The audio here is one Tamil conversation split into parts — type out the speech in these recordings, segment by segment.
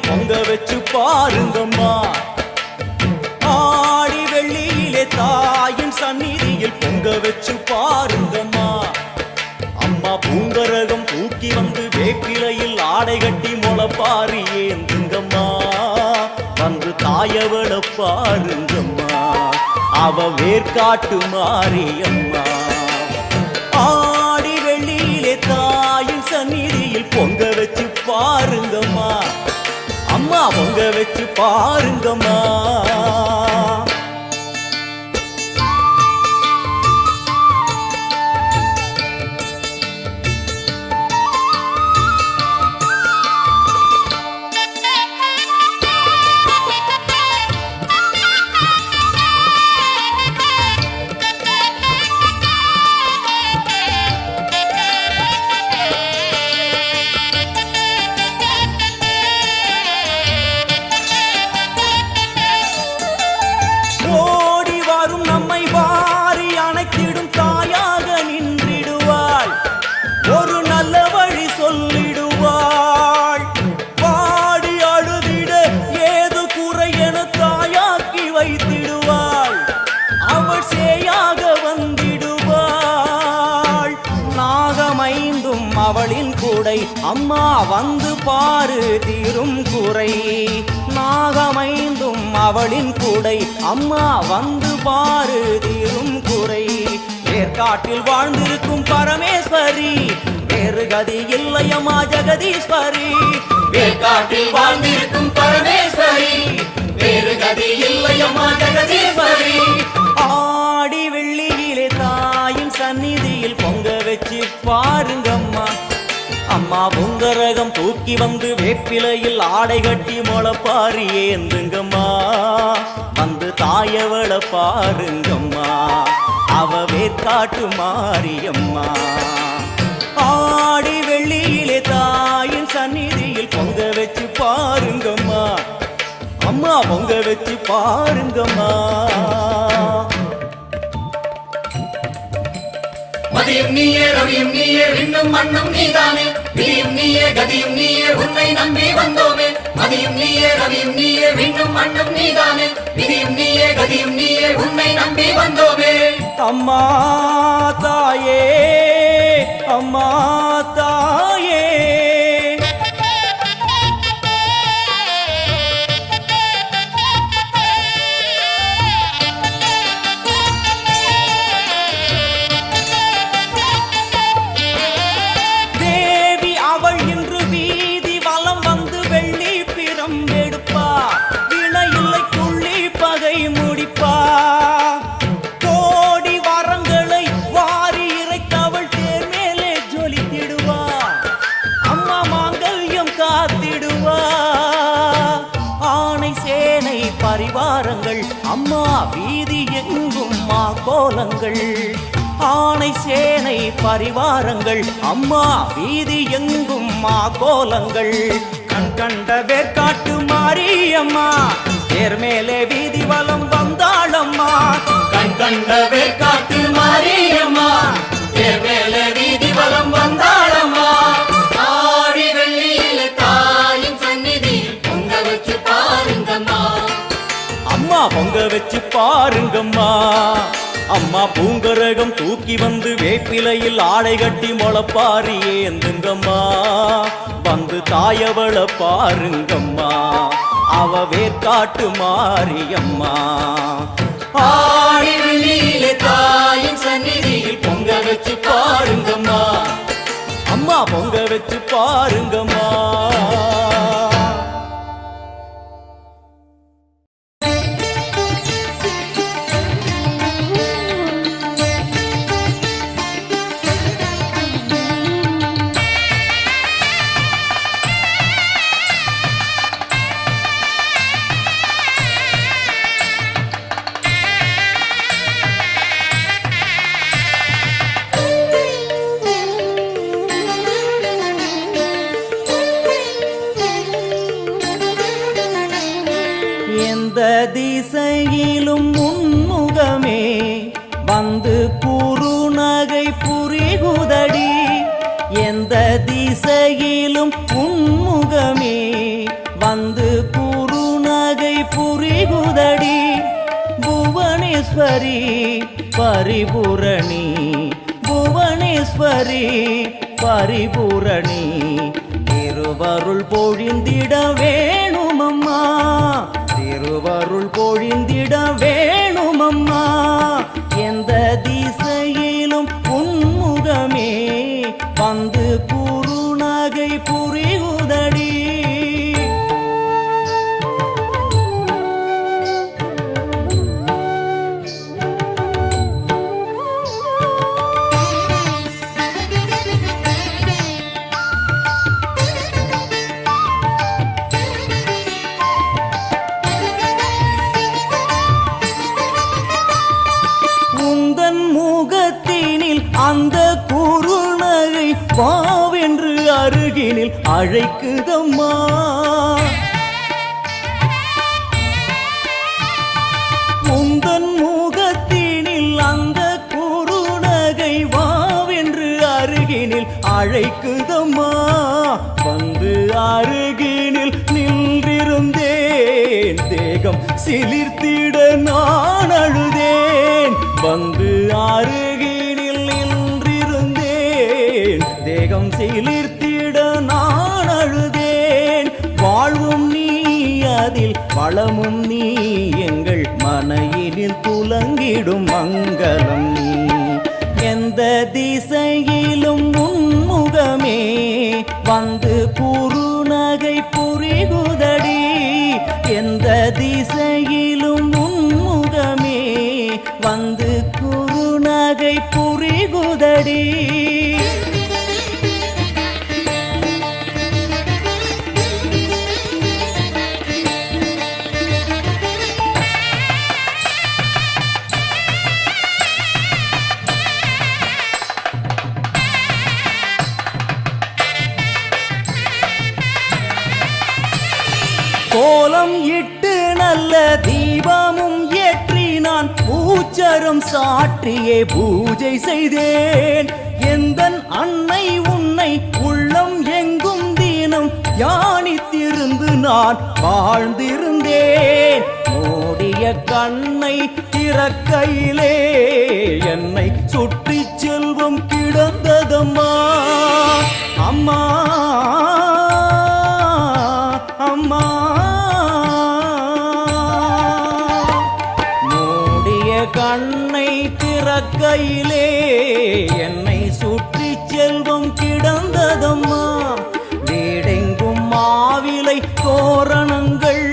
பொங்க வச்சு பாருங்கம்மா. ஆடி வெள்ளியிலே தாயின் சந்நிதியில் பொங்க வச்சு பாருங்கம்மா. அம்மா பூங்கரகம் தூக்கி வந்து வேப்பிலையில் ஆடை கட்டி முளைப்பாரி ஏந்துங்கம்மா. வந்து தாயவள பாருங்கம்மா, அவ வேர்காட்டு மாரியம்மா. ஆடி வெள்ளியிலே தாயின் சந்நிதியில் பொங்க வச்சு பாருங்கம்மா. அம்மா பொங்க வச்சு பாருங்கம்மா. அவளின் கூடை அம்மா வந்து பாரு தீரும் குறை. நாகமைந்தும் அவளின் கூடை அம்மா வந்து பாரு தீரும் குறை. வேர்காட்டில் வாழ்ந்திருக்கும் பரமேஸ்வரி, வேறு கதி இல்லையம்மா ஜெகதீஸ்வரி. வேர்காட்டில் வாழ்ந்திருக்கும் பரமேஸ்வரி, வேறு கதி இல்லையம்மா ஜெகதீஸ்வரி. ஆடி வெள்ளியிலே தாயின் சந்நிதியில் பொங்க வச்சு பாருங்கம்மா. அம்மா பொங்கரகம் தூக்கி வந்து வேப்பிலையில் ஆடை கட்டி முளைப்பாரி ஏந்துங்கம்மா. வந்து தாயவள பாருங்கம்மா, அவ வேர்காட்டு மாரியம்மா. ஆடி வெள்ளியிலே தாயின் சந்நிதியில் பொங்க வச்சு பாருங்கம்மா. அம்மா பொங்க வச்சு பாருங்கம்மா. மதியும் நீயே ரவியும் நீயே விண்ணும் மண்ணும் நீதானே. விதியும் நீயே கதியும் நீயே உன்னை நம்பி வந்தோமே. மதியும் நீயே ரவியும் நீயே விண்ணும் மண்ணும் நீதானே. விதியும் நீயே கதியும் நீயே உன்னை நம்பி வந்தோமே. அம்மா தாயே அம்மா தாயே, கோடி வரங்களை வாரி இறைத்தவள் தேர் மேலே ஜொலித்திடுவா. அம்மா மாங்கல்யம் காத்திடுவா. ஆணை சேனை பரிவாரங்கள் அம்மா வீதி எங்கும் மா கோலங்கள். ஆணை சேனை பரிவாரங்கள் அம்மா வீதி எங்கும் மா கோலங்கள். கண் கண்ட வேர்காட்டு மாரியம்மா, தேர் மேலே வீதி வலம் வந்தாளம்மா. கண் கண்ட வேர்காட்டு மாரியம்மா, தேர் மேலே வீதி வலம் வந்தாளம்மா. ஆடி வெள்ளியிலே தாயின் சந்நிதியில் பொங்க வச்சு பாருங்கம்மா. அம்மா பொங்க வச்சு பாருங்கம்மா. அம்மா பூங்கரகம் தூக்கி வந்து வேப்பிலையில் ஆடை கட்டி முளைப்பாரி ஏந்துங்கம்மா. வந்து தாயவள பாருங்கம்மா, அவ வேர்காட்டு மாரியம்மா. ஆடி வெள்ளியிலே தாயின் சந்நிதியில் பொங்க வச்சு பாருங்கம்மா. அம்மா பொங்க வச்சு பாருங்கம்மா. திசையிலும் முன்முகமே வந்து குறுநகை புரிகுதடி. எந்த திசையிலும் முன்முகமே வந்து குறுநகை புரிகுதடி புவனேஸ்வரி பரிபூரணி புவனேஸ்வரி பரிபூரணி திருவருள் பொழிந்திட வேணுமம்மா திருவருள் பொழிந்திட வேணுமம்மா எந்த திசையிலும் உன்முகமே வந்து குறுநகை புரிகுதடி உந்தன் முகத்தினில் அந்த குறுநகை பாவென்று அருகினில் அழைக்குதம்மா உந்தன் முகத்தினில் அந்த குறுநகை வாவென்று அருகினில் அழைக்குதம்மா வந்து அருகினில் நின்றிருந்தேன் தேகம் சிலிர்த்திட நான் அழுதேன் வந்து அருகினில் நின்றிருந்தேன் தேகம் சிலிர்த்திட நான் அழுதேன் வாழ்வும் நீ அதில் வளமும் நீ எங்கள் மனையினில் துலங்கிடும் மங்களம் நீ எந்த திசையிலும் உன்முகமே வந்து குறுநகை புரிகுதடி எந்த திசையிலும் உன்முகமே வந்து குறுநகை புரிகுதடி கோலம் இட்டு நல்ல தீபமும் ஏற்றி நான் பூச்சரம் சாற்றியே பூஜை செய்தேன் எந்தன் அன்னை உன்னை உள்ளம் எங்கும் தினம் தியானித்திருந்து நான் வாழ்ந்திருந்தேன் மூடிய கண்ணை திறக்கையிலே என்னை சுற்றி செல்வம் கிடந்ததம்மா அம்மா அம்மா மூடிய கண்ணை திறக்கையிலே என்னை சுற்றி செல்வம் கிடந்ததம்மா வீடெங்கும் மாவிலை தோரணங்கள்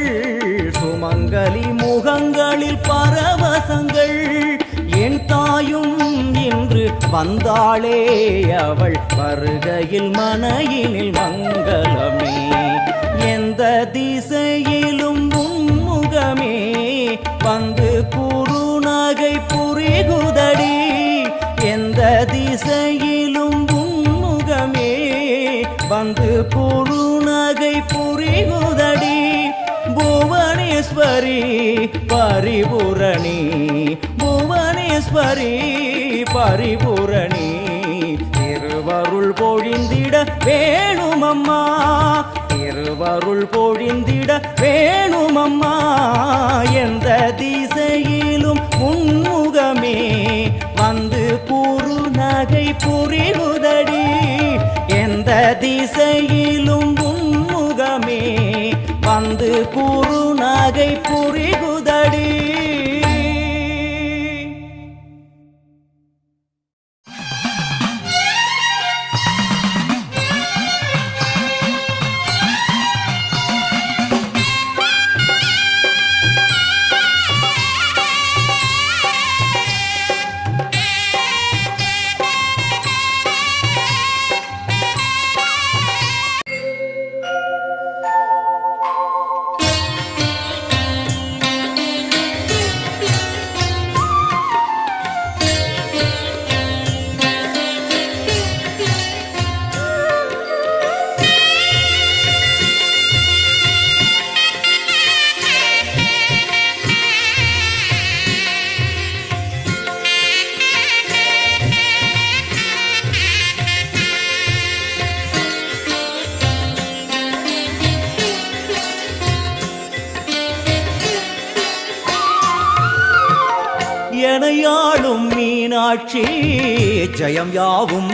சுமங்கலி முகங்களில் பரவசங்கள் என் தாயும் இன்று வந்தாளே அவள் வருகையில் மனையினில் மங்களமே எந்த திசையிலும் உன்முகமே வந்து குறுநகை புரிகுதடி எந்த திசையிலும் உன்முகமே வந்து குறுநகை புரிகுதடி புவனேஸ்வரி பரிபூரணி புவனேஸ்வரி பரிபூரணி திருவருள் பொழிந்திட வேணுமம்மா திருவருள் பொழிந்திட வேணுமம்மா எந்த திசையிலும் உன்முகமே வந்து குறுநகை புரிகுதடி எந்த திசையிலும் உன்முகமே வந்து குறுநகை புரிகுதடி தனையாளும் மீனாட்சி ஜெயம் யாவும்